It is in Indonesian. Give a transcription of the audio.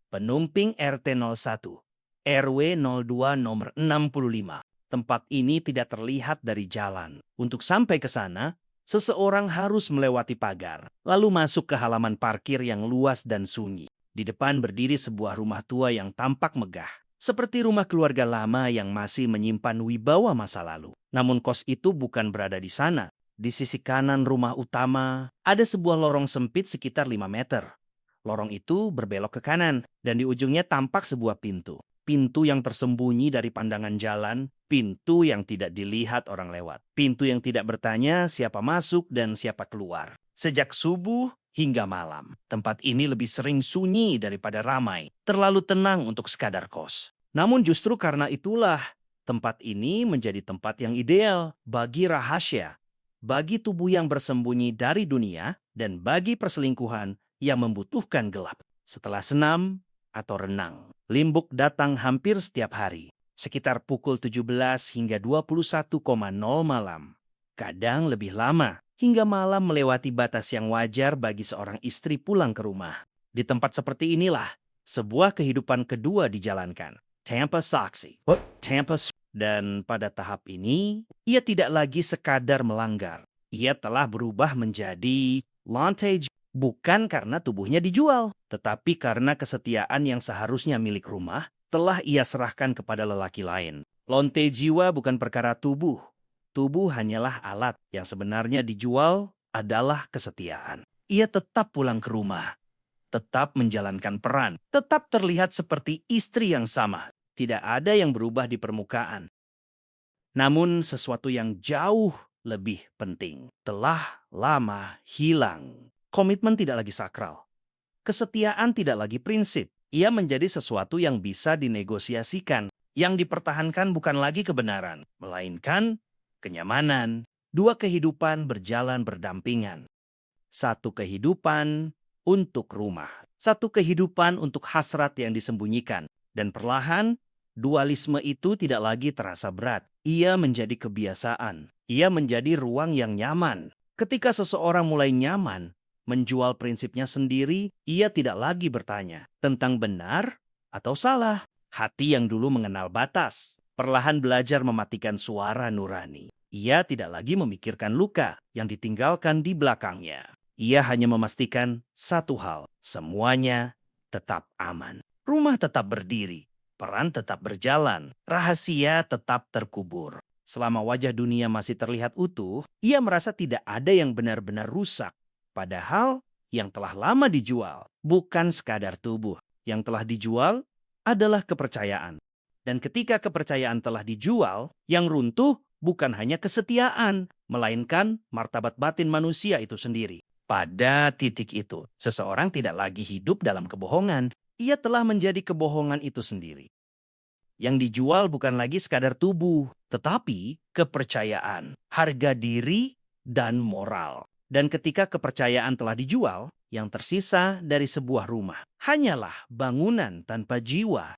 Penumping RT01, RW02 nomor 65. Tempat ini tidak terlihat dari jalan. Untuk sampai ke sana, seseorang harus melewati pagar, lalu masuk ke halaman parkir yang luas dan sunyi. Di depan berdiri sebuah rumah tua yang tampak megah, seperti rumah keluarga lama yang masih menyimpan wibawa masa lalu. Namun kos itu bukan berada di sana. Di sisi kanan rumah utama, ada sebuah lorong sempit sekitar 5 meter. Lorong itu berbelok ke kanan, dan di ujungnya tampak sebuah pintu. Pintu yang tersembunyi dari pandangan jalan, pintu yang tidak dilihat orang lewat. Pintu yang tidak bertanya siapa masuk dan siapa keluar. Sejak subuh hingga malam, tempat ini lebih sering sunyi daripada ramai. Terlalu tenang untuk sekadar kos. Namun justru karena itulah, tempat ini menjadi tempat yang ideal bagi rahasia, bagi tubuh yang bersembunyi dari dunia, dan bagi perselingkuhan yang membutuhkan gelap. Setelah senam atau renang, Limbuk datang hampir setiap hari, sekitar pukul 17 hingga 21.00 malam. Kadang lebih lama, hingga malam melewati batas yang wajar bagi seorang istri pulang ke rumah. Di tempat seperti inilah, sebuah kehidupan kedua dijalankan. Tampa Saksi. Dan pada tahap ini, ia tidak lagi sekadar melanggar. Ia telah berubah menjadi lantai. Bukan karena tubuhnya dijual, tetapi karena kesetiaan yang seharusnya milik rumah telah ia serahkan kepada lelaki lain. Lonte jiwa bukan perkara tubuh. Tubuh hanyalah alat. Yang sebenarnya dijual adalah kesetiaan. Ia tetap pulang ke rumah, tetap menjalankan peran, tetap terlihat seperti istri yang sama. Tidak ada yang berubah di permukaan. Namun sesuatu yang jauh lebih penting telah lama hilang. Komitmen tidak lagi sakral. Kesetiaan tidak lagi prinsip. Ia menjadi sesuatu yang bisa dinegosiasikan. Yang dipertahankan bukan lagi kebenaran, melainkan kenyamanan. Dua kehidupan berjalan berdampingan. Satu kehidupan untuk rumah. Satu kehidupan untuk hasrat yang disembunyikan. Dan perlahan, dualisme itu tidak lagi terasa berat. Ia menjadi kebiasaan. Ia menjadi ruang yang nyaman. Ketika seseorang mulai nyaman menjual prinsipnya sendiri, ia tidak lagi bertanya tentang benar atau salah. Hati yang dulu mengenal batas, perlahan belajar mematikan suara nurani. Ia tidak lagi memikirkan luka yang ditinggalkan di belakangnya. Ia hanya memastikan satu hal, semuanya tetap aman. Rumah tetap berdiri, peran tetap berjalan, rahasia tetap terkubur. Selama wajah dunia masih terlihat utuh, ia merasa tidak ada yang benar-benar rusak. Padahal yang telah lama dijual bukan sekadar tubuh. Yang telah dijual adalah kepercayaan. Dan ketika kepercayaan telah dijual, yang runtuh bukan hanya kesetiaan, melainkan martabat batin manusia itu sendiri. Pada titik itu, seseorang tidak lagi hidup dalam kebohongan. Ia telah menjadi kebohongan itu sendiri. Yang dijual bukan lagi sekadar tubuh, tetapi kepercayaan, harga diri, dan moral. Dan ketika kepercayaan telah dijual, yang tersisa dari sebuah rumah hanyalah bangunan tanpa jiwa.